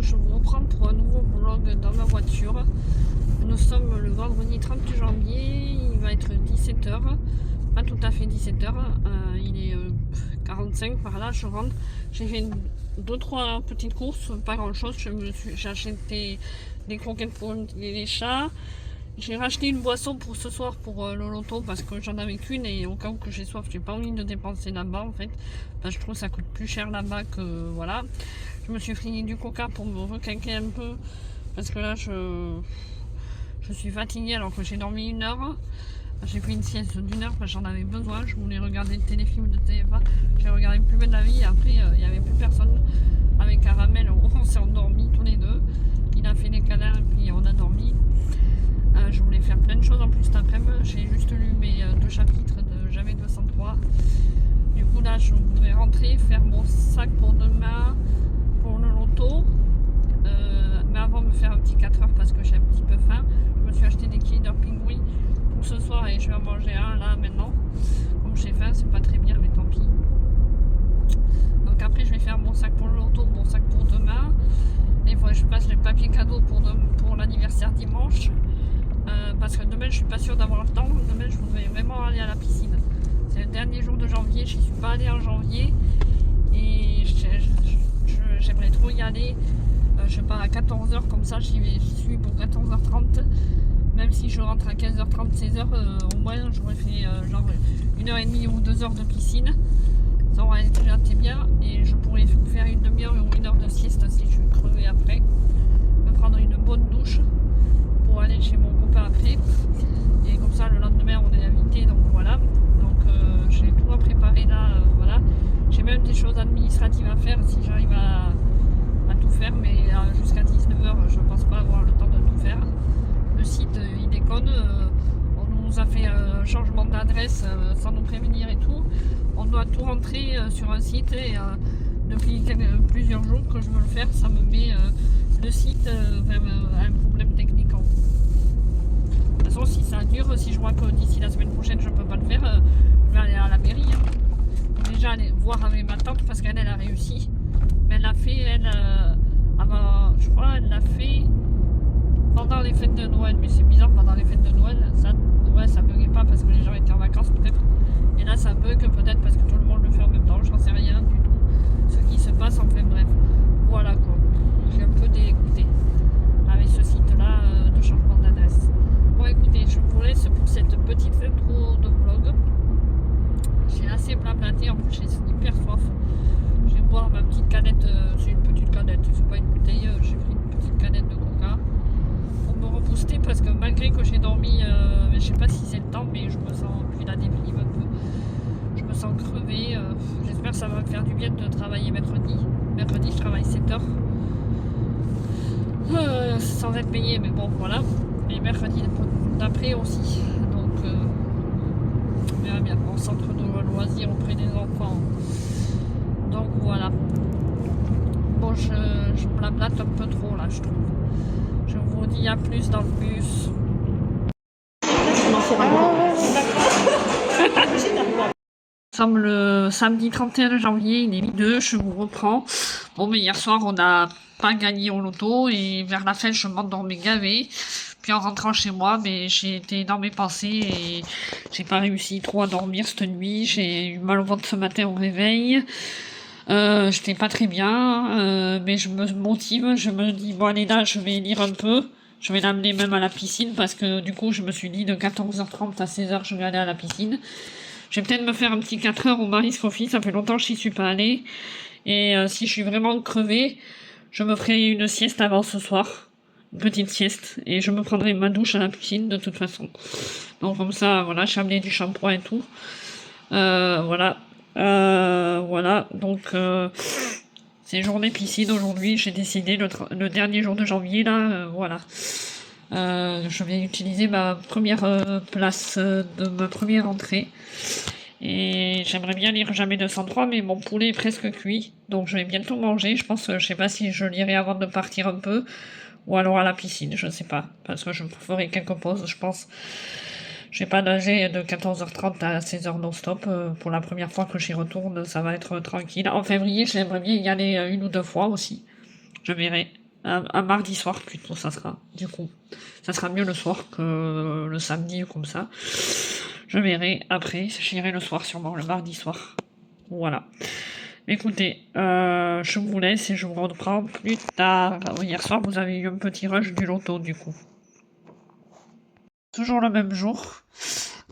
je vous reprends pour un nouveau vlog dans ma voiture. Nous sommes le vendredi 30 janvier, il va être 17 h, pas tout à fait 17 h, il est 45 par là, je rentre. J'ai fait 2-3 petites courses, pas grand chose, j'ai acheté des croquettes pour les chats. J'ai racheté une boisson pour ce soir pour le loto parce que j'en avais qu'une et au cas où que j'ai soif, j'ai pas envie de dépenser là-bas en fait. Je trouve que ça coûte plus cher là-bas que voilà. Je me suis pris du coca pour me requinquer un peu parce que là je suis fatiguée alors que j'ai dormi 1 heure. J'ai pris une sieste d'1 heure parce que j'en avais besoin. Je voulais regarder le téléfilm de TF1. J'ai regardé Plus belle la vie et après il n'y avait plus personne. Avec Caramel, on s'est endormis tous les deux. Il a fait des câlins et puis on a dormi. Je voulais faire plein de choses en plus cet après-midi. J'ai juste lu mes 2 chapitres de Jamais 203. Du coup là je voudrais rentrer, faire mon sac pour demain, pour le loto. Mais avant me faire un petit 4 heures parce que j'ai un petit peu faim. Je me suis acheté des Kinder Pingouins pour ce soir et je vais en manger un là maintenant. Comme j'ai faim, c'est pas très bien mais tant pis. Donc après je vais faire mon sac pour le loto, mon sac pour demain. Et il faudrait que je passe les papiers cadeaux pour l'anniversaire dimanche. Parce que demain je suis pas sûre d'avoir le temps. Demain je voudrais vraiment aller à la piscine. C'est le dernier jour de janvier, je n'y suis pas allée en janvier. Et j'aimerais trop y aller. Je pars à 14 h comme ça, j'y suis pour 14 h 30. Même si je rentre à 15 h 30, 16 h, au moins j'aurais fait genre 1h30 ou 2 h de piscine. Ça aurait été bien. Et je pourrais faire une demi-heure ou 1 heure de sieste si je suis crevée après. Me prendre une bonne douche pour aller chez mon copain après. Et comme ça le lendemain on est invité, donc voilà. Donc j'ai tout à préparer là, voilà. J'ai même des choses administratives à faire si j'arrive à tout faire, mais jusqu'à 19 h je pense pas avoir le temps de tout faire. Le site il déconne, on nous a fait un changement d'adresse sans nous prévenir et tout. On doit tout rentrer sur un site et depuis plusieurs jours que je veux le faire, ça me met le site vers un problème technique. De toute façon, si ça dure, si je vois que d'ici la semaine prochaine je peux pas le faire, je vais aller à la mairie. Déjà aller voir avec ma tante parce qu'elle a réussi. Mais elle l'a fait, avant, je crois, elle l'a fait pendant les fêtes de Noël. Mais c'est bizarre, pendant les fêtes de Noël, ça buguait pas parce que les gens étaient en vacances peut-être. Et là, ça bug peut-être parce que tout le monde le fait en même temps. J'en sais rien du tout. Ce qui se passe, en fait, bref. Voilà quoi. J'ai un peu dégoûté avec ce site-là de changement d'adresse. Bon, écoutez, je vous laisse pour cette petite intro de vlog. J'ai assez blablaté, en plus j'ai hyper soif. Je vais boire ma petite canette, c'est une petite canette, c'est pas une bouteille, j'ai pris une petite canette de coca pour me rebooster parce que malgré que j'ai dormi, je sais pas si c'est le temps, mais je me sens puis la déprime un peu. Je me sens crevée, j'espère que ça va me faire du bien de travailler mercredi. Mercredi je travaille 7 heures sans être payé, mais bon voilà. Et mercredi d'après aussi, donc on verra bien, en centre de loisirs auprès des enfants. Donc voilà. Bon, je blablate un peu trop là, je trouve. Je vous dis à plus dans le bus. Nous sommes le samedi 31 janvier, il est midi 2, je vous reprends. Bon, mais hier soir, on n'a pas gagné au loto et vers la fin, je m'endormais gavée. Puis en rentrant chez moi, mais j'ai été dans mes pensées et j'ai pas réussi trop à dormir cette nuit. J'ai eu mal au ventre ce matin au réveil. J'étais pas très bien, mais je me motive. Je me dis, bon, allez là, je vais lire un peu. Je vais l'amener même à la piscine parce que du coup, je me suis dit de 14 h 30 à 16 h, je vais aller à la piscine. Je vais peut-être me faire un petit 4 heures au Mariscofi, ça fait longtemps que j'y suis pas allée. Et si je suis vraiment crevée, je me ferai une sieste avant ce soir. Une petite sieste. Et je me prendrai ma douche à la piscine de toute façon. Donc comme ça, voilà, j'ai amené du shampoing et tout. Voilà. Voilà. Donc c'est journée piscine aujourd'hui. J'ai décidé le dernier jour de janvier, là, voilà. Je vais utiliser ma première place de ma première entrée. Et j'aimerais bien lire Jamais 203, mais mon poulet est presque cuit. Donc je vais bientôt manger. Je pense, je sais pas si je lirai avant de partir un peu. Ou alors à la piscine, je sais pas. Parce que je ferai quelques pauses, je pense. Je vais pas nager de 14 h 30 à 16 h non-stop. Pour la première fois que j'y retourne, ça va être tranquille. En février, j'aimerais bien y aller 1 ou 2 fois aussi. Je verrai. un mardi soir plutôt, ça sera, du coup. Ça sera mieux le soir que le samedi ou comme ça. Je verrai après, j'irai le soir sûrement, le mardi soir. Voilà. Écoutez, je vous laisse et je vous reprends plus tard. Hier soir, vous avez eu un petit rush du loto, du coup. Toujours le même jour,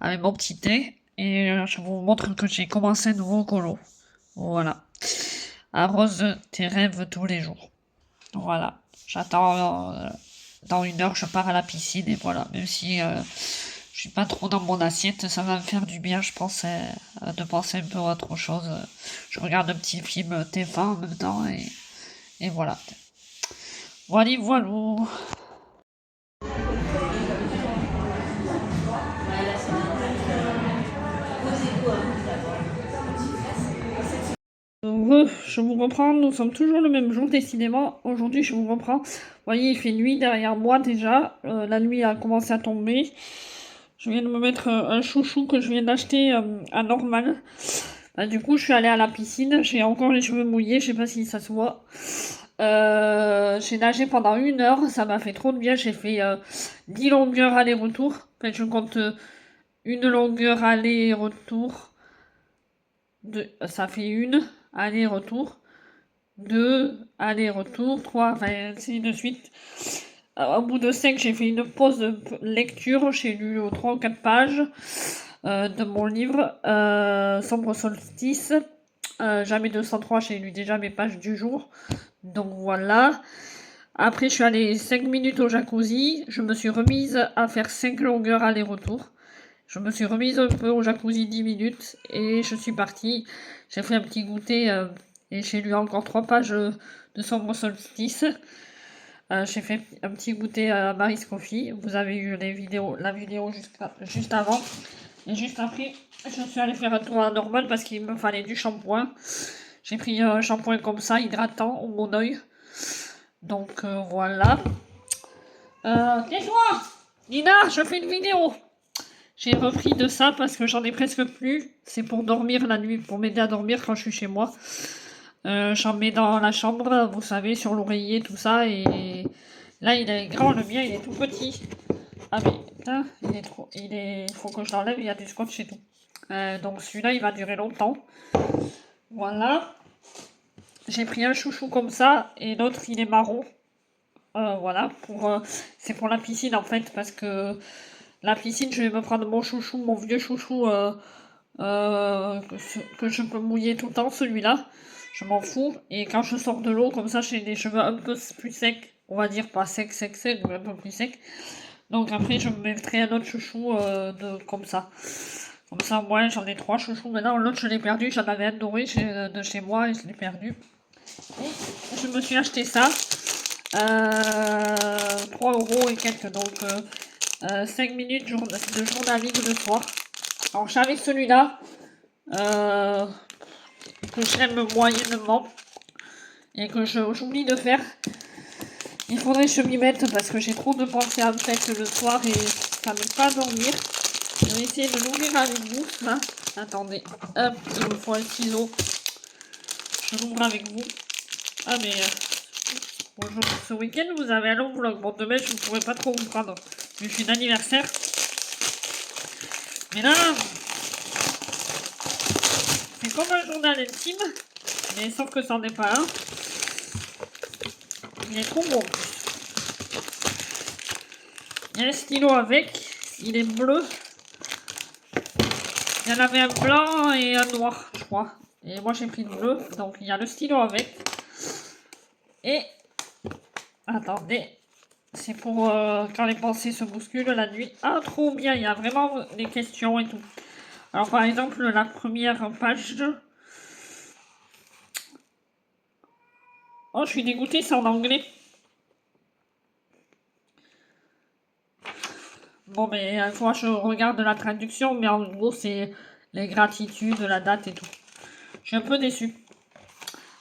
avec mon petit thé, et je vous montre que j'ai commencé un nouveau colo. Voilà. Arrose tes rêves tous les jours. Voilà. J'attends, dans 1 heure, je pars à la piscine, et voilà. Même si je suis pas trop dans mon assiette, ça va me faire du bien, je pense, de penser un peu à autre chose. Je regarde un petit film TF1 en même temps, et voilà. Voilà, voilà. Je vous reprends, nous sommes toujours le même jour, décidément. Aujourd'hui, je vous reprends. Vous voyez, il fait nuit derrière moi déjà. La nuit a commencé à tomber. Je viens de me mettre un chouchou que je viens d'acheter à Normal. Bah, du coup, je suis allée à la piscine. J'ai encore les cheveux mouillés, je sais pas si ça se voit. J'ai nagé pendant 1 heure, ça m'a fait trop de bien. J'ai fait 10 longueurs aller-retour. Enfin, je compte une longueur aller-retour. Ça fait une aller-retour. 2 aller-retour. 3, enfin, ainsi de suite. Au bout de 5, j'ai fait une pause de lecture. J'ai lu 3 ou 4 pages de mon livre Sombre Solstice. Jamais 203, j'ai lu déjà mes pages du jour. Donc voilà. Après, je suis allée 5 minutes au jacuzzi. Je me suis remise à faire 5 longueurs aller-retour. Je me suis remise un peu au jacuzzi 10 minutes et je suis partie. J'ai fait un petit goûter et j'ai lu encore 3 pages de Sombre Solstice. J'ai fait un petit goûter à Mary's Coffee. Vous avez eu la vidéo juste avant. Et juste après, je suis allée faire un tour à Normal parce qu'il me fallait du shampoing. J'ai pris un shampoing comme ça, hydratant, au mon oeil. Donc voilà. Tais-toi Nina, je fais une vidéo. J'ai repris de ça parce que j'en ai presque plus. C'est pour dormir la nuit, pour m'aider à dormir quand je suis chez moi. J'en mets dans la chambre, vous savez, sur l'oreiller, tout ça. Et là, il est grand, le mien, il est tout petit. Ah mais putain, il faut que je l'enlève, il y a du scotch et tout. Donc celui-là, il va durer longtemps. Voilà. J'ai pris un chouchou comme ça et l'autre, il est marron. Voilà, c'est pour la piscine en fait, parce que la piscine, je vais me prendre mon chouchou, mon vieux chouchou que je peux mouiller tout le temps, celui-là. Je m'en fous. Et quand je sors de l'eau, comme ça, j'ai des cheveux un peu plus secs. On va dire pas sec, mais un peu plus sec. Donc après, je me mettrai un autre chouchou comme ça. Comme ça, moi, j'en ai 3 chouchous. Maintenant, l'autre, je l'ai perdu. J'en avais un doré de chez moi et je l'ai perdu. Et je me suis acheté ça. 3 € et quelques. Donc, 5 minutes de journalisme le soir. Alors, j'avais celui-là. Que j'aime moyennement. Et que j'oublie de faire. Il faudrait que je m'y mette parce que j'ai trop de pensées en tête le soir et ça m'aide pas à dormir. Je vais essayer de l'ouvrir avec vous, là. Attendez, hop, il me faut un ciseau. Je l'ouvre avec vous. Ah mais, bonjour, ce week-end vous avez un long vlog. Bon, demain je ne pourrai pas trop vous prendre. Je suis d'anniversaire. Mais là, c'est comme un journal intime. Mais sauf que ça n'en est pas un. Il est trop beau. Il y a un stylo avec. Il est bleu. Il y en avait un blanc et un noir, je crois. Et moi j'ai pris le bleu. Donc il y a le stylo avec. Et attendez. C'est pour quand les pensées se bousculent la nuit. Ah, trop bien. Il y a vraiment des questions et tout. Alors par exemple, la première page. Oh, je suis dégoûtée, c'est en anglais. Bon, mais à fois je regarde la traduction, mais en gros, c'est les gratitudes, la date et tout. Je suis un peu déçue.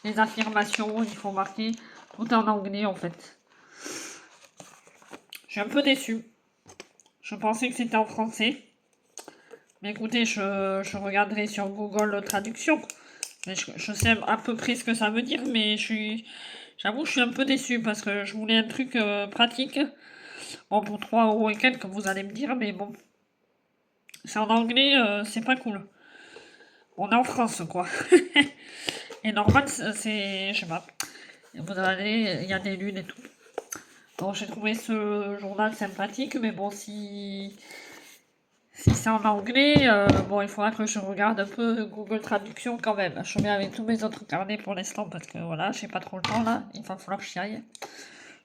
Les affirmations, il faut marquer tout en anglais en fait. Je suis un peu déçue. Je pensais que c'était en français. Mais écoutez, je regarderai sur Google Traduction. Mais je sais à peu près ce que ça veut dire, mais je J'avoue, je suis un peu déçue parce que je voulais un truc pratique. Bon, pour 3 € et quelques, vous allez me dire, mais bon, c'est en anglais, c'est pas cool. On est en France, quoi. Et normal, c'est, je sais pas, vous allez, il y a des lunes et tout. Bon, j'ai trouvé ce journal sympathique, mais bon, si c'est en anglais, bon, il faudra que je regarde un peu Google Traduction quand même. Je mets avec tous mes autres carnets pour l'instant parce que voilà, j'ai pas trop le temps là. Il va falloir que j'y aille.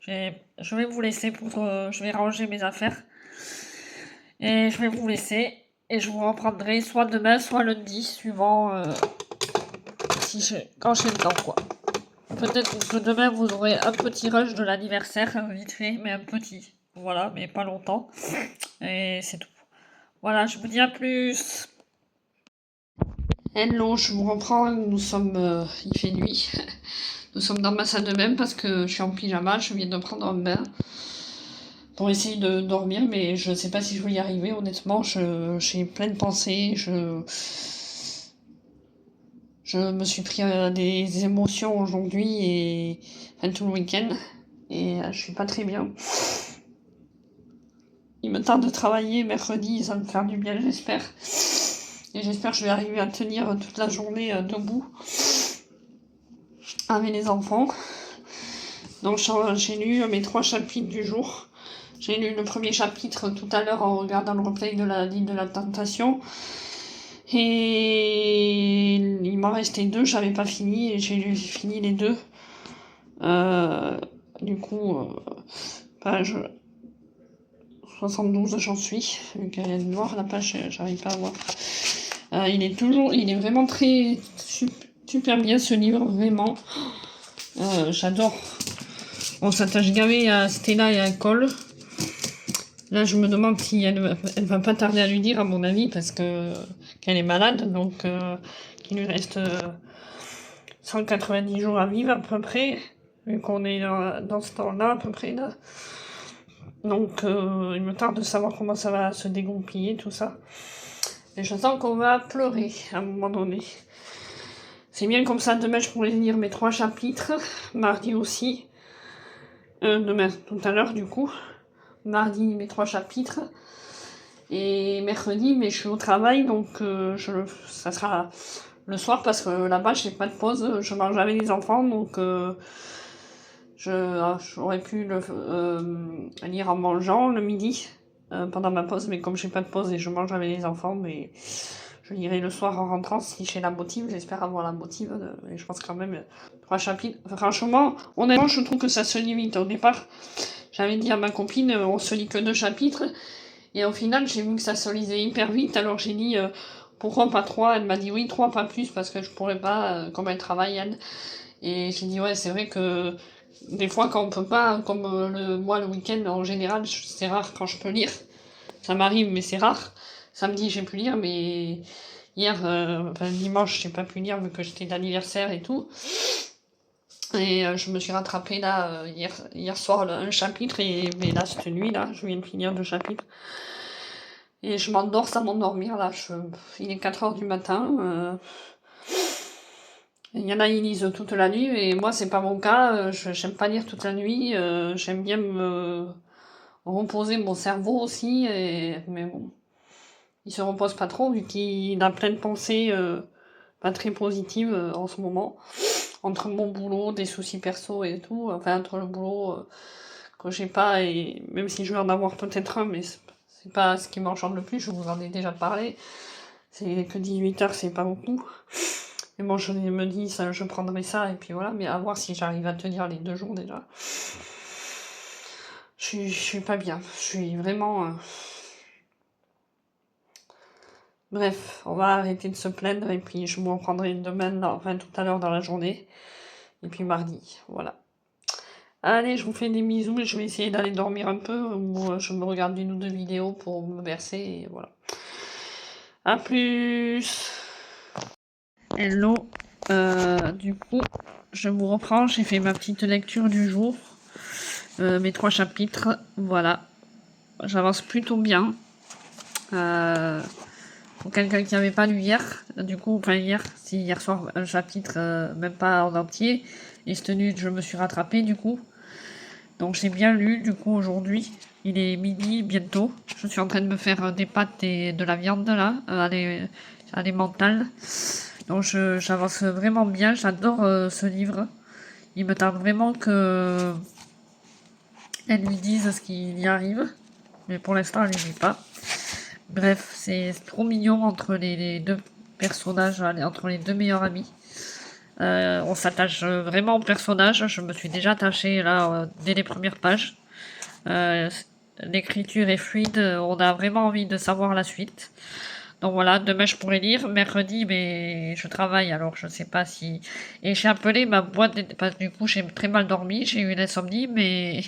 Je vais vous laisser pour. Je vais ranger mes affaires. Et je vais vous laisser. Et je vous reprendrai soit demain, soit lundi, suivant quand j'ai le temps, quoi. Peut-être que demain vous aurez un petit rush de l'anniversaire, vite fait, mais un petit. Voilà, mais pas longtemps. Et c'est tout. Voilà, je vous dis à plus. Hello, je vous reprends. Nous sommes. Il fait nuit. Nous sommes dans ma salle de bain parce que je suis en pyjama. Je viens de prendre un bain pour essayer de dormir, mais je ne sais pas si je vais y arriver. Honnêtement, j'ai plein de pensées. Je me suis pris des émotions aujourd'hui et enfin, tout le week-end. Et je suis pas très bien. Il me tarde de travailler mercredi, ça va me faire du bien, j'espère. Et j'espère que je vais arriver à tenir toute la journée debout avec les enfants. Donc j'ai lu mes 3 chapitres du jour. J'ai lu le premier chapitre tout à l'heure en regardant le replay de l'île de la Tentation. Et il m'en restait 2, j'avais pas fini et j'ai fini les 2. Du coup, page 72 j'en suis. Vu qu'elle est noire la page, j'arrive pas à voir. Il est vraiment très super bien ce livre, vraiment. J'adore. On s'attache gavé à Stella et à Cole. Là, je me demande si elle va pas tarder à lui dire, à mon avis, parce qu'elle est malade, donc qu'il lui reste 190 jours à vivre à peu près, vu qu'on est dans ce temps-là à peu près là. Donc, il me tarde de savoir comment ça va se dégoupiller, tout ça. Et je sens qu'on va pleurer à un moment donné. C'est bien comme ça, demain je pourrai lire mes 3 chapitres, mardi aussi. Demain, tout à l'heure du coup. Mardi, mes 3 chapitres. Et mercredi, mais je suis au travail, donc ça sera le soir parce que là-bas, j'ai pas de pause. Je mange avec les enfants, donc j'aurais pu lire en mangeant le midi pendant ma pause, mais comme j'ai pas de pause et je mange avec les enfants, mais je lirai le soir en rentrant si j'ai la motive. J'espère avoir la motive. Et je pense quand même 3 chapitres. Franchement, honnêtement, je trouve que ça se limite. Au départ, j'avais dit à ma copine, on se lit que 2 chapitres. Et au final, j'ai vu que ça se lisait hyper vite. Alors j'ai dit, pourquoi pas 3? Elle m'a dit oui, 3, pas plus, parce que je pourrais pas, comme elle travaille, elle. Et j'ai dit, ouais, c'est vrai que des fois, quand on peut pas, comme moi, le week-end, en général, c'est rare quand je peux lire. Ça m'arrive, mais c'est rare. Samedi, j'ai pu lire, mais hier, dimanche, j'ai pas pu lire vu que j'étais d'anniversaire et tout. Et je me suis rattrapée là, hier soir, un chapitre, mais là, cette nuit, là, je viens de finir 2 chapitres. Et je m'endors sans m'endormir, là. Il est 4 h du matin. Il y en a, ils lisent toute la nuit, et moi, c'est pas mon cas. J'aime pas lire toute la nuit. J'aime bien me reposer mon cerveau aussi. Mais bon, il se repose pas trop, vu qu'il a plein de pensées pas très positives en ce moment. Entre mon boulot, des soucis perso et tout. Enfin, entre le boulot que j'ai pas, et même si je vais en avoir peut-être un, mais c'est pas ce qui m'enchante le plus, je vous en ai déjà parlé. C'est que 18 h, c'est pas beaucoup. Mais bon, je me dis, ça, je prendrai ça, et puis voilà. Mais à voir si j'arrive à tenir les 2 jours déjà. Je suis pas bien. Je suis vraiment... Bref, on va arrêter de se plaindre, et puis je m'en prendrai demain, enfin tout à l'heure dans la journée. Et puis mardi, voilà. Allez, je vous fais des bisous, je vais essayer d'aller dormir un peu, ou je me regarde 1 ou 2 vidéos pour me bercer, et voilà. A plus. Hello, du coup, je vous reprends, j'ai fait ma petite lecture du jour, mes 3 chapitres, voilà. J'avance plutôt bien. pour quelqu'un qui n'avait pas lu hier. Du coup, enfin hier, si hier soir, un chapitre, même pas en entier. Et cette nuit, je me suis rattrapée du coup. Donc j'ai bien lu du coup aujourd'hui. Il est midi bientôt. Je suis en train de me faire des pâtes et de la viande là, alimentale. Donc j'avance vraiment bien. J'adore ce livre. Il me tarde vraiment que elle lui dise ce qu'il y arrive. Mais pour l'instant, elle ne lit pas. Bref, c'est trop mignon entre les deux personnages, entre les deux meilleurs amis. On s'attache vraiment au personnage. Je me suis déjà attachée là dès les premières pages. Euh, L'écriture est fluide. On a vraiment envie de savoir la suite. Donc voilà, demain je pourrais lire. Mercredi, mais je travaille alors je sais pas si. Et j'ai appelé ma boîte. Parce que du coup, j'ai très mal dormi. J'ai eu une insomnie, mais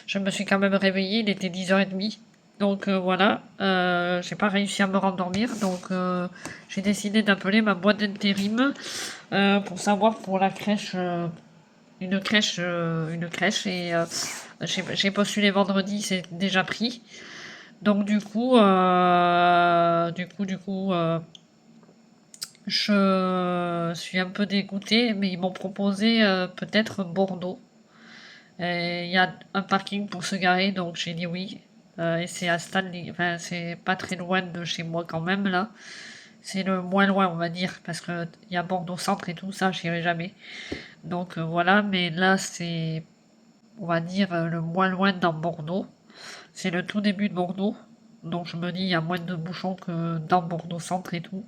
je me suis quand même réveillée. Il était 10h30. Donc voilà, j'ai pas réussi à me rendormir, donc j'ai décidé d'appeler ma boîte d'intérim pour savoir pour la crèche, une crèche, et j'ai postulé vendredi, c'est déjà pris. Donc je suis un peu dégoûtée, mais ils m'ont proposé peut-être Bordeaux. Il y a un parking pour se garer, donc j'ai dit oui. Et c'est à Stanley, enfin c'est pas très loin de chez moi quand même là. C'est le moins loin on va dire, parce que il y a Bordeaux Centre et tout ça, j'irai jamais. Donc voilà, mais là c'est, on va dire, le moins loin dans Bordeaux. C'est le tout début de Bordeaux. Donc je me dis, il y a moins de bouchons que dans Bordeaux Centre et tout.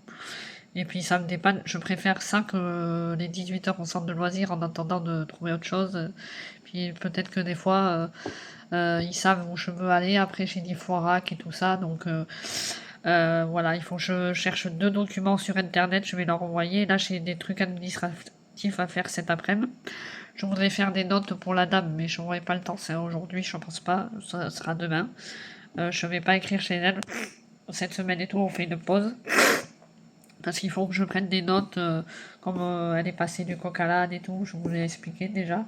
Et puis ça me dépanne. Je préfère ça que les 18 heures au centre de loisirs en attendant de trouver autre chose. Puis peut-être que des fois, ils savent où je veux aller. Après, j'ai dit Foirac et tout ça. Donc voilà, il faut que je cherche 2 documents sur Internet. Je vais leur envoyer. Là, j'ai des trucs administratifs à faire cet après-midi. Je voudrais faire des notes pour la dame, mais je n'aurai pas le temps. C'est aujourd'hui, je ne pense pas. Ça sera demain. Je vais pas écrire chez elle. Cette semaine et tout, on fait une pause. Parce qu'il faut que je prenne des notes, comme elle est passée du coq à l'âne et tout, je vous l'ai expliqué déjà.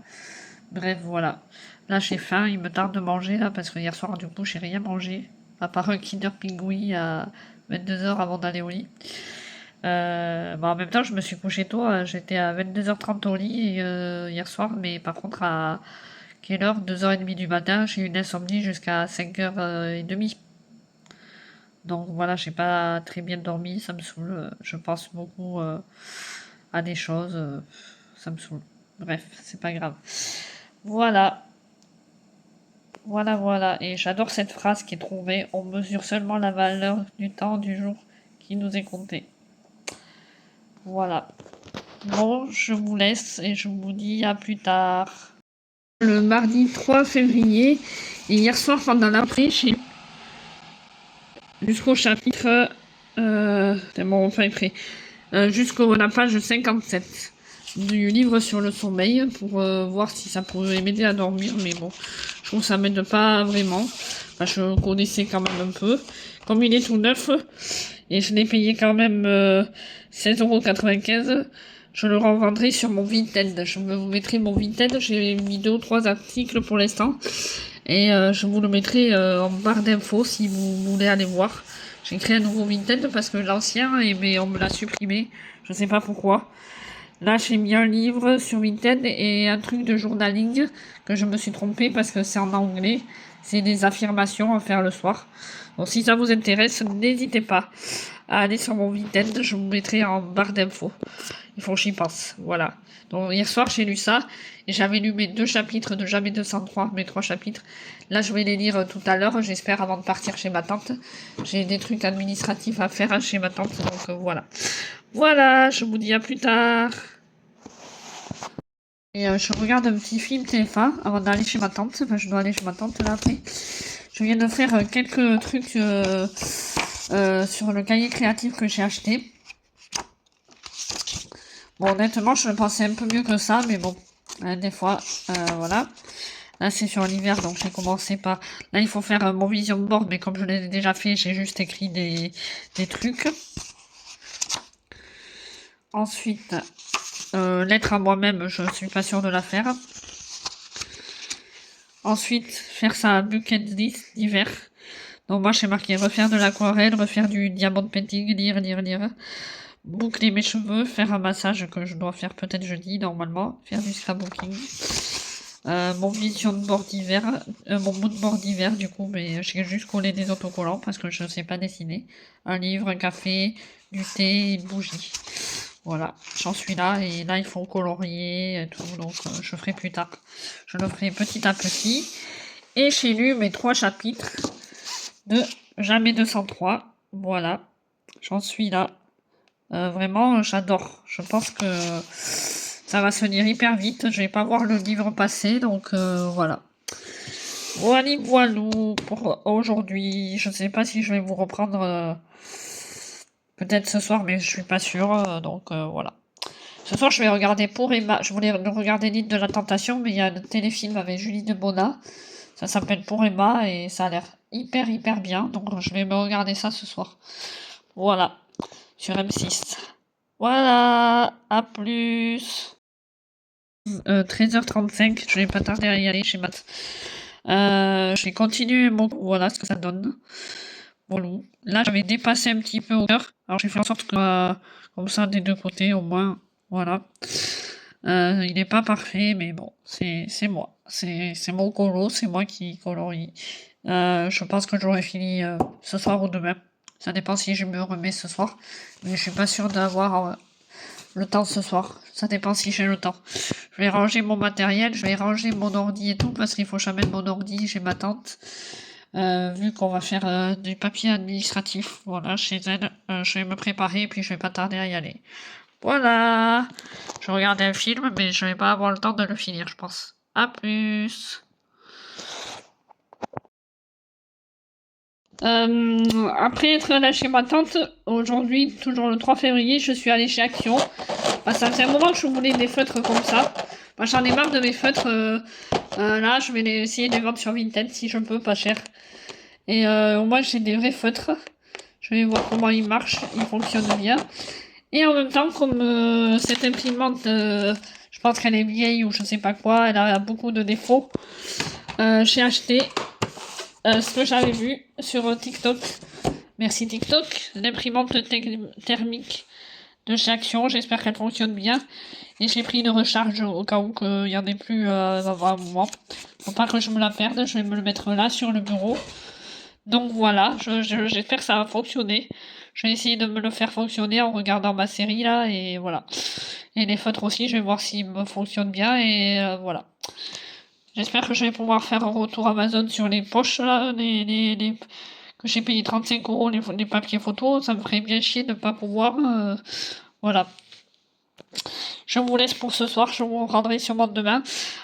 Bref, voilà. Là, j'ai faim, il me tarde de manger, là, parce que hier soir, du coup, j'ai rien mangé. À part un Kinder Pingui à 22h avant d'aller au lit. En même temps, je me suis couché tôt, j'étais à 22h30 au lit hier soir, mais par contre, à quelle heure? 2h30 du matin, j'ai eu une insomnie jusqu'à 5h30. Donc voilà, j'ai pas très bien dormi, ça me saoule. Je pense beaucoup à des choses, ça me saoule. Bref, c'est pas grave. Voilà, voilà. Et j'adore cette phrase qui est trouvée. On mesure seulement la valeur du temps du jour qui nous est compté. Voilà. Bon, je vous laisse et je vous dis à plus tard. Le mardi 3 février, et hier soir pendant l'après, jusqu'au chapitre jusqu'au la page 57 du livre sur le sommeil pour voir si ça pourrait m'aider à dormir, mais bon, je trouve que ça m'aide pas vraiment. Enfin, je connaissais quand même un peu. Comme il est tout neuf et je l'ai payé quand même 16,95 €, je le revendrai sur mon Vinted. Je vous mettrai mon Vinted, j'ai mis 2 ou 3 articles pour l'instant. Et je vous le mettrai en barre d'infos si vous voulez aller voir. J'ai créé un nouveau Vinted parce que l'ancien, on me l'a supprimé. Je sais pas pourquoi. Là, j'ai mis un livre sur Vinted et un truc de journaling que je me suis trompée parce que c'est en anglais. C'est des affirmations à faire le soir. Donc si ça vous intéresse, n'hésitez pas à aller sur mon Vinted. Je vous mettrai en barre d'infos. Il faut que j'y pense. Voilà. Donc hier soir, j'ai lu ça. Et j'avais lu mes 2 chapitres de Jamais 203, mes 3 chapitres. Là, je vais les lire tout à l'heure, j'espère, avant de partir chez ma tante. J'ai des trucs administratifs à faire chez ma tante, donc voilà. Voilà, je vous dis à plus tard. Et je regarde un petit film TF1 avant d'aller chez ma tante. Enfin, je dois aller chez ma tante là après. Je viens de faire quelques trucs sur le cahier créatif que j'ai acheté. Bon, honnêtement, je pensais un peu mieux que ça, mais bon, des fois, voilà. Là, c'est sur l'hiver, donc j'ai commencé par... Là, il faut faire mon vision board, mais comme je l'ai déjà fait, j'ai juste écrit des trucs. Ensuite, lettre à moi-même, je suis pas sûre de la faire. Ensuite, faire sa bucket list d'hiver. Donc moi, j'ai marqué refaire de l'aquarelle, refaire du diamond painting, lire, boucler mes cheveux, faire un massage que je dois faire peut-être jeudi, normalement, faire du scrapbooking. Mon vision de bord d'hiver, mon mood board d'hiver du coup, mais j'ai juste collé des autocollants parce que je ne sais pas dessiner. Un livre, un café, du thé, une bougie. Voilà, j'en suis là et là il faut colorier et tout, donc je ferai plus tard. Je le ferai petit à petit. Et j'ai lu mes 3 chapitres de Jamais 203. Voilà, j'en suis là. Vraiment, j'adore. Je pense que ça va se lire hyper vite. Je vais pas voir le livre passer, donc voilà. Voilà, voilou pour aujourd'hui. Je sais pas si je vais vous reprendre peut-être ce soir, mais je suis pas sûre. Donc voilà. Ce soir, je vais regarder Pour Emma. Je voulais regarder l'île de la Tentation, mais il y a un téléfilm avec Julie de Mona. Ça s'appelle Pour Emma et ça a l'air hyper bien. Donc je vais me regarder ça ce soir. Voilà. Sur M6. Voilà. À plus. 13h35, je vais pas tarder à y aller chez Matt. Je vais continuer mon... Voilà ce que ça donne. Bon, là, j'avais dépassé un petit peu au cœur. Alors, j'ai fait en sorte que, comme ça, des deux côtés, au moins, voilà. Il n'est pas parfait, mais bon, c'est moi. C'est mon colo, c'est moi qui colorie. Je pense que j'aurai fini ce soir ou demain. Ça dépend si je me remets ce soir. Mais je suis pas sûre d'avoir le temps ce soir. Ça dépend si j'ai le temps. Je vais ranger mon matériel, je vais ranger mon ordi et tout, parce qu'il faut que j'amène mon ordi chez ma tante. Vu qu'on va faire du papier administratif, voilà, chez elle, je vais me préparer et puis je vais pas tarder à y aller. Voilà. Je regardais un film, mais je vais pas avoir le temps de le finir, je pense. À plus. Après être allée chez ma tante, aujourd'hui, toujours le 3 février, je suis allée chez Action. Bah, ça fait un moment que je voulais des feutres comme ça. Bah, j'en ai marre de mes feutres. Là, je vais essayer de les vendre sur Vinted si je peux, pas cher. Et au moins, j'ai des vrais feutres. Je vais voir comment ils marchent, ils fonctionnent bien. Et en même temps, comme cette imprimante, je pense qu'elle est vieille ou je sais pas quoi, elle a beaucoup de défauts. J'ai acheté ce que j'avais vu sur TikTok. Merci TikTok, l'imprimante thermique de chez Action. J'espère qu'elle fonctionne bien. Et j'ai pris une recharge au cas où qu'il n'y en ait plus avant un moment. Faut pas que je me la perde, je vais me le mettre là sur le bureau. Donc voilà, j'espère que ça va fonctionner. Je vais essayer de me le faire fonctionner en regardant ma série là et voilà. Et les feutres aussi, je vais voir s'ils me fonctionnent bien et voilà. J'espère que je vais pouvoir faire un retour Amazon sur les poches là, que j'ai payé 35 € les papiers photos. Ça me ferait bien chier de ne pas pouvoir. Voilà. Je vous laisse pour ce soir, je vous reprendrai sûrement demain.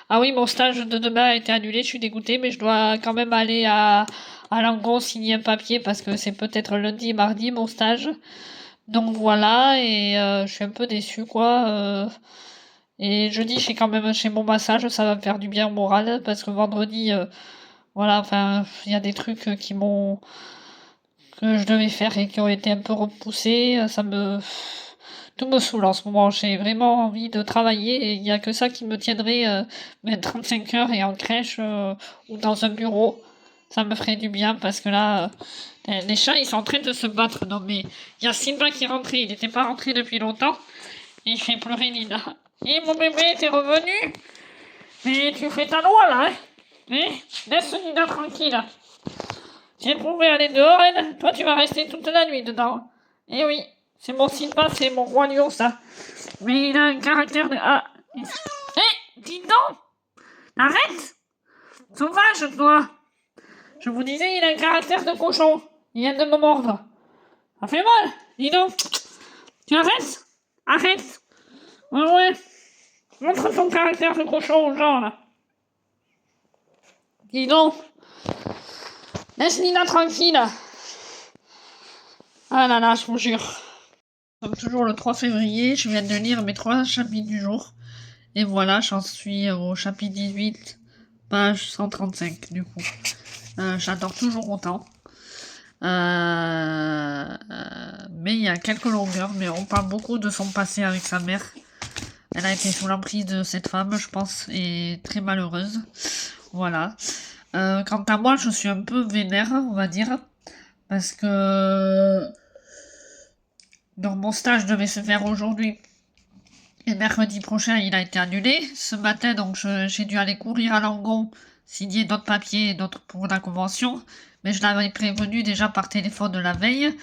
Ah oui, mon stage de demain a été annulé, je suis dégoûtée, mais je dois quand même aller à Langon signer un papier parce que c'est peut-être lundi, mardi mon stage. Donc voilà, et je suis un peu déçue quoi. Et jeudi, j'ai quand même chez mon massage, ça va me faire du bien au moral parce que vendredi, voilà, enfin, il y a des trucs qui m'ont que je devais faire et qui ont été un peu repoussés. Tout me saoule en ce moment. J'ai vraiment envie de travailler et il n'y a que ça qui me tiendrait 35 heures et en crèche ou dans un bureau. Ça me ferait du bien parce que là, les chats, ils sont en train de se battre. Non mais, il y a Simba qui est rentré. Il n'était pas rentré depuis longtemps. Et il fait pleurer Nina. Et mon bébé, t'es revenu? Mais tu fais ta loi là, hein? Laisse Nina tranquille. Si elle pouvait aller dehors, elle, toi tu vas rester toute la nuit dedans. Eh oui. C'est mon Simba, c'est mon roi lion, ça. Mais il a un caractère de... Ah. Dis donc. Arrête. Sauvage, toi. Je vous disais, il a un caractère de cochon. Il vient de me mordre. Ça fait mal. Dis donc. Tu arrêtes. Arrête. Ouais. Montre ton caractère de cochon aux gens, là. Dis donc. Laisse Nina tranquille. Ah là là, je vous jure. Comme toujours le 3 février, je viens de lire mes 3 chapitres du jour. Et voilà, j'en suis au chapitre 18, page 135 du coup. J'adore toujours autant. Mais il y a quelques longueurs, mais on parle beaucoup de son passé avec sa mère. Elle a été sous l'emprise de cette femme, je pense, et très malheureuse. Voilà. Quant à moi, je suis un peu vénère, on va dire, parce que donc mon stage devait se faire aujourd'hui et mercredi prochain, il a été annulé. Ce matin, donc j'ai dû aller courir à Langon, signer d'autres papiers et d'autres pour la convention, mais je l'avais prévenu déjà par téléphone de la veille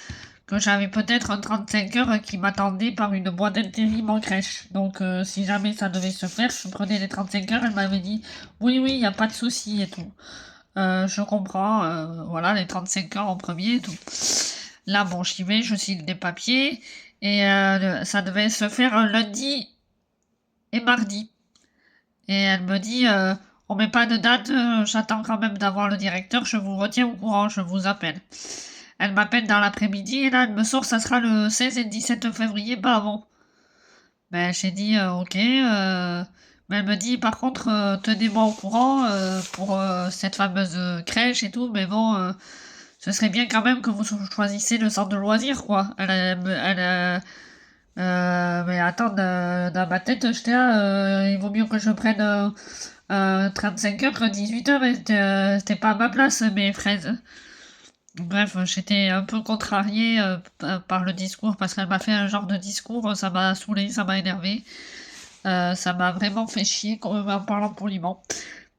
que j'avais peut-être un 35 heures qui m'attendait par une boîte d'intérim en crèche. Donc si jamais ça devait se faire, je prenais les 35 heures. Elle m'avait dit oui, oui, il n'y a pas de souci et tout. Je comprends, voilà, les 35 heures en premier et tout. Là, bon, j'y vais, je signe des papiers et ça devait se faire un lundi et mardi. Et elle me dit, on met pas de date, j'attends quand même d'avoir le directeur, je vous retiens au courant, je vous appelle. Elle m'appelle dans l'après-midi et là, elle me sort, ça sera le 16 et 17 février, pas avant. Ben, j'ai dit, ok, mais elle me dit, par contre, tenez-moi au courant pour cette fameuse crèche et tout, mais bon, ce serait bien quand même que vous choisissiez le centre de loisirs, quoi. Mais attends, dans ma tête, j'étais là, il vaut mieux que je prenne 35 heures que 18 heures et c'était pas à ma place, mes fraises. Bref, j'étais un peu contrariée par le discours parce qu'elle m'a fait un genre de discours, ça m'a saoulé, ça m'a énervé. Ça m'a vraiment fait chier en parlant poliment.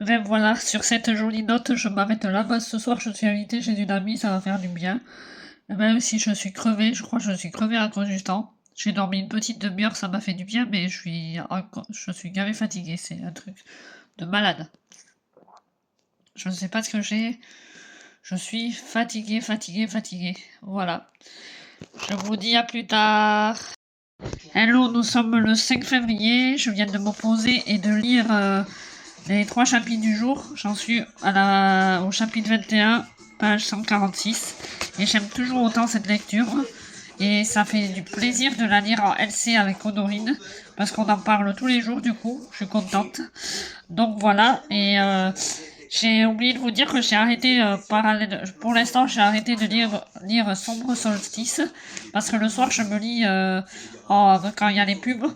Bref, voilà, sur cette jolie note, je m'arrête là. Bah, ce soir, je suis invitée chez une amie, ça va faire du bien. Même si je suis crevée, je crois que je suis crevée à cause du temps. J'ai dormi une petite demi-heure, ça m'a fait du bien, mais je suis gavé fatiguée. C'est un truc de malade. Je ne sais pas ce que j'ai. Je suis fatiguée, fatiguée, fatiguée. Voilà. Je vous dis à plus tard. Hello, nous sommes le 5 février. Je viens de me poser et de lire les 3 chapitres du jour. J'en suis au chapitre 21, page 146. Et j'aime toujours autant cette lecture. Et ça fait du plaisir de la lire en LC avec Honorine. Parce qu'on en parle tous les jours du coup. Je suis contente. Donc voilà. Et j'ai oublié de vous dire que j'ai arrêté pour l'instant j'ai arrêté de lire Sombre Solstice parce que le soir je me lis quand il y a les pubs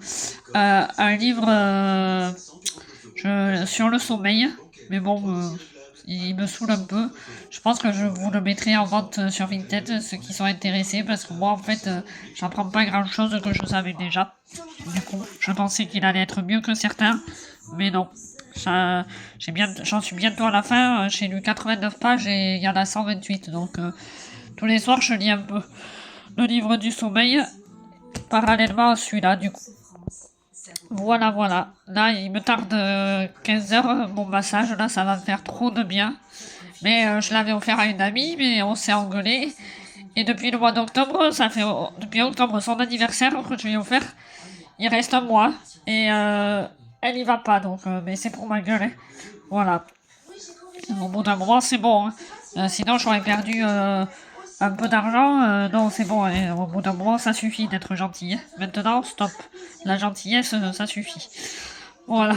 un livre sur le sommeil, mais bon il me saoule un peu. Je pense que je vous le mettrai en vente sur Vinted, ceux qui sont intéressés, parce que moi en fait j'apprends pas grand chose que je savais déjà. Du coup je pensais qu'il allait être mieux que certains, mais non. J'en suis bientôt à la fin, j'ai lu 89 pages et il y en a 128, donc tous les soirs je lis un peu le livre du sommeil, parallèlement à celui-là du coup. Voilà, voilà. Là, il me tarde 15 heures, mon massage, là, ça va me faire trop de bien. Mais je l'avais offert à une amie, mais on s'est engueulé. Et depuis le mois d'octobre, depuis octobre, son anniversaire que je lui ai offert, il reste un mois. Et elle y va pas, donc, mais c'est pour ma gueule, hein. Voilà. Au bout d'un moment, c'est bon, hein. Sinon, j'aurais perdu un peu d'argent. Non, c'est bon, hein. Au bout d'un moment, ça suffit d'être gentil, hein. Maintenant, stop. La gentillesse, ça suffit. Voilà.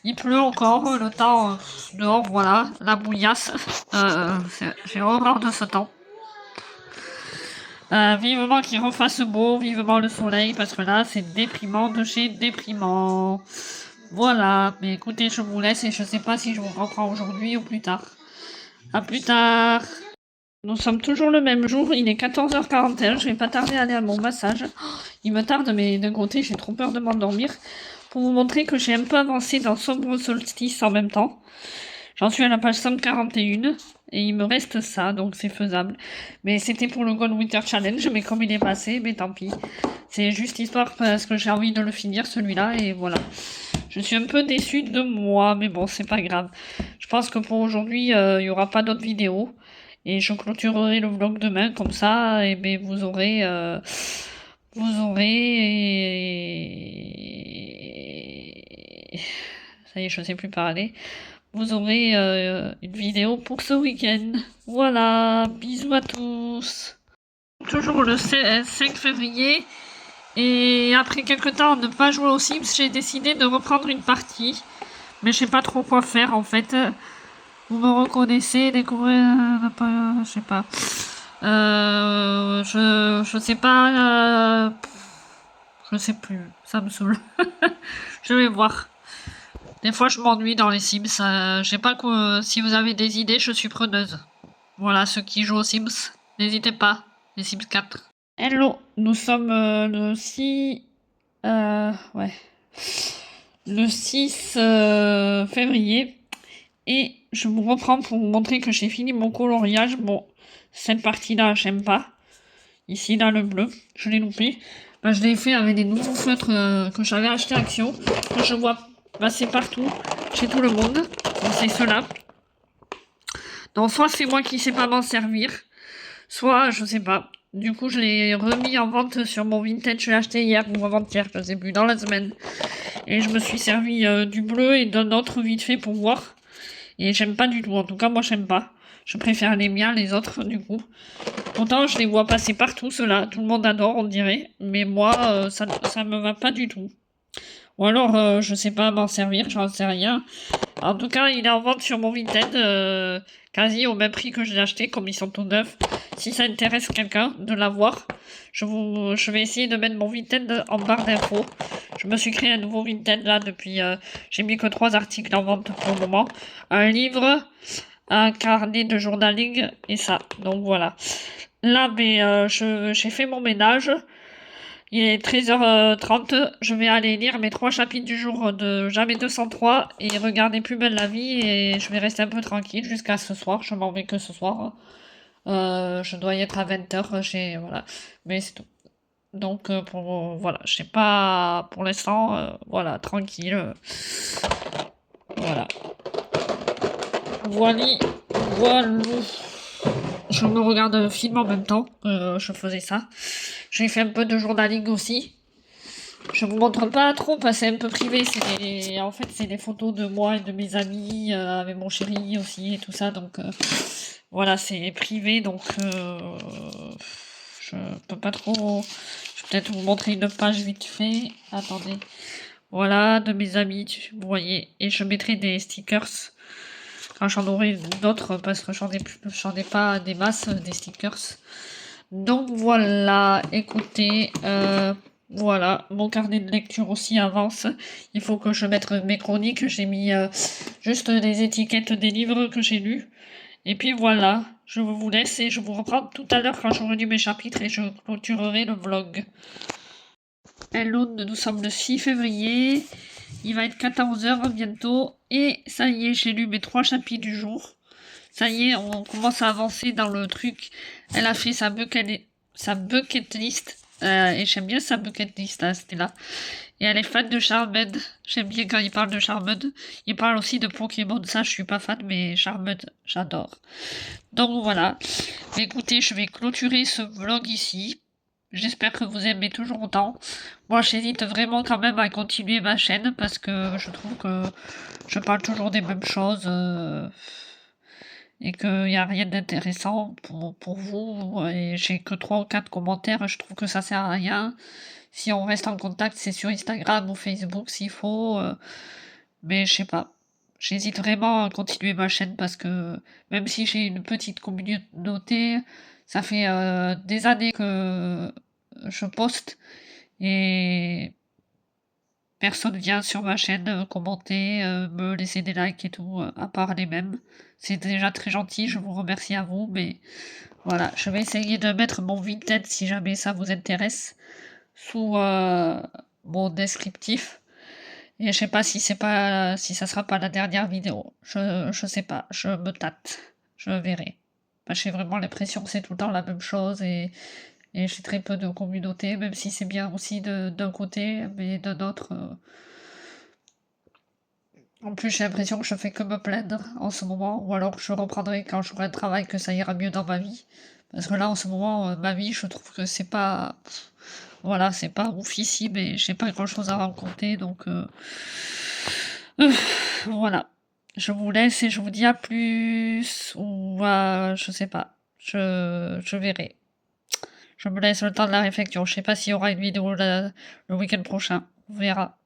Il pleut encore, le temps dehors, voilà, la bouillasse. J'ai horreur de ce temps. Vivement qu'il refasse beau, vivement le soleil, parce que là, c'est déprimant de chez déprimant. Voilà, mais écoutez, je vous laisse et je sais pas si je vous reprends aujourd'hui ou plus tard. À plus tard. Nous sommes toujours le même jour, il est 14h41, je vais pas tarder à aller à mon massage. Il me tarde, mais d'un côté, j'ai trop peur de m'endormir. Pour vous montrer que j'ai un peu avancé dans Sombre Solstice en même temps. J'en suis à la page 141 et il me reste ça, donc c'est faisable. Mais c'était pour le Gold Winter Challenge, mais comme il est passé, mais tant pis. C'est juste histoire parce que j'ai envie de le finir celui-là et voilà. Je suis un peu déçue de moi, mais bon, c'est pas grave. Je pense que pour aujourd'hui, il n'y aura pas d'autres vidéos. Et je clôturerai le vlog demain, comme ça, et ben vous aurez... Ça y est, je sais plus parler. Vous aurez une vidéo pour ce week-end. Voilà, bisous à tous. Toujours le 5 février. Et après quelques temps de ne pas jouer aux Sims, j'ai décidé de reprendre une partie. Mais je sais pas trop quoi faire en fait. Vous me reconnaissez, découvrez... je sais pas. Je sais pas... je sais plus. Ça me saoule. Je vais voir. Des fois, je m'ennuie dans les Sims. Je sais pas quoi. Si vous avez des idées, je suis preneuse. Voilà, ceux qui jouent aux Sims, n'hésitez pas. Les Sims 4. Hello, nous sommes le 6... ouais. Le 6 février. Et je vous reprends pour vous montrer que j'ai fini mon coloriage. Bon, cette partie-là, j'aime pas. Ici, là, le bleu, je l'ai loupé. Ben, je l'ai fait avec des nouveaux feutres que j'avais acheté à Action. Que je vois passer partout, chez tout le monde. Donc, c'est ceux-là. Donc, soit c'est moi qui sais pas m'en servir, soit, je sais pas. Du coup, je l'ai remis en vente sur mon Vinted. Je l'ai acheté hier ou avant-hier, je sais plus, dans la semaine. Et je me suis servi du bleu et d'un autre vite fait pour voir. Et j'aime pas du tout. En tout cas, moi, j'aime pas. Je préfère les miens, les autres, du coup. Pourtant, je les vois passer partout, ceux-là. Tout le monde adore, on dirait. Mais moi, ça me va pas du tout. Ou alors, je sais pas m'en servir, j'en sais rien. En tout cas, il est en vente sur mon Vinted, quasi au même prix que je l'ai acheté, comme ils sont tout neufs. Si ça intéresse quelqu'un de l'avoir, je vais essayer de mettre mon Vinted en barre d'infos. Je me suis créé un nouveau Vinted là depuis... j'ai mis que 3 articles en vente pour le moment. Un livre, un carnet de journaling et ça. Donc voilà. Là, mais j'ai fait mon ménage. Il est 13h30, je vais aller lire mes 3 chapitres du jour de Jamais 203 et regarder Plus belle la vie et je vais rester un peu tranquille jusqu'à ce soir, je m'en vais que ce soir. Je dois y être à 20h, voilà, mais c'est tout. Donc voilà, je sais pas, pour l'instant, voilà, tranquille. Voilà. Voilà, voilà. Je me regarde un film en même temps, je faisais ça. J'ai fait un peu de journaling aussi. Je vous montre pas trop parce que c'est un peu privé. En fait, c'est des photos de moi et de mes amis, avec mon chéri aussi et tout ça. Donc voilà, c'est privé. Donc je peux pas trop. Je vais peut-être vous montrer une page vite fait. Attendez. Voilà, de mes amis, vous voyez. Et je mettrai des stickers quand j'en aurai d'autres parce que j'en ai pas des masses, des stickers. Donc voilà, écoutez, voilà, mon carnet de lecture aussi avance. Il faut que je mette mes chroniques. J'ai mis juste des étiquettes des livres que j'ai lus. Et puis voilà, je vous laisse et je vous reprends tout à l'heure quand j'aurai lu mes chapitres et je clôturerai le vlog. Hello, nous sommes le 6 février. Il va être 14h bientôt. Et ça y est, j'ai lu mes 3 chapitres du jour. Ça y est, on commence à avancer dans le truc. Elle a fait sa bucket list. Et j'aime bien sa bucket list, là, c'était là. Et elle est fan de Charmed. J'aime bien quand il parle de Charmed. Il parle aussi de Pokémon. Ça, je suis pas fan, mais Charmed, j'adore. Donc voilà. Écoutez, je vais clôturer ce vlog ici. J'espère que vous aimez toujours autant. Moi, j'hésite vraiment quand même à continuer ma chaîne parce que je trouve que je parle toujours des mêmes choses. Et qu'il n'y a rien d'intéressant pour vous, et j'ai que 3 ou 4 commentaires, je trouve que ça sert à rien. Si on reste en contact, c'est sur Instagram ou Facebook s'il faut, mais je sais pas. J'hésite vraiment à continuer ma chaîne parce que même si j'ai une petite communauté, ça fait des années que je poste et personne vient sur ma chaîne commenter, me laisser des likes et tout, à part les mêmes. C'est déjà très gentil, je vous remercie à vous, mais voilà, je vais essayer de mettre mon Vinted si jamais ça vous intéresse sous mon descriptif. Et je sais pas si ça sera pas la dernière vidéo. Je sais pas, je me tâte, je verrai. J'ai vraiment l'impression que c'est tout le temps la même chose et j'ai très peu de communauté, même si c'est bien aussi d'un côté, mais d'un autre. En plus, j'ai l'impression que je fais que me plaindre en ce moment, ou alors je reprendrai quand j'aurai un travail que ça ira mieux dans ma vie. Parce que là, en ce moment, ma vie, je trouve que c'est pas. Voilà, c'est pas ouf ici, mais j'ai pas grand chose à raconter, donc. Voilà. Je vous laisse et je vous dis à plus. Ou je sais pas. Je verrai. Je me laisse le temps de la réflexion. Je sais pas s'il y aura une vidéo le week-end prochain. On verra.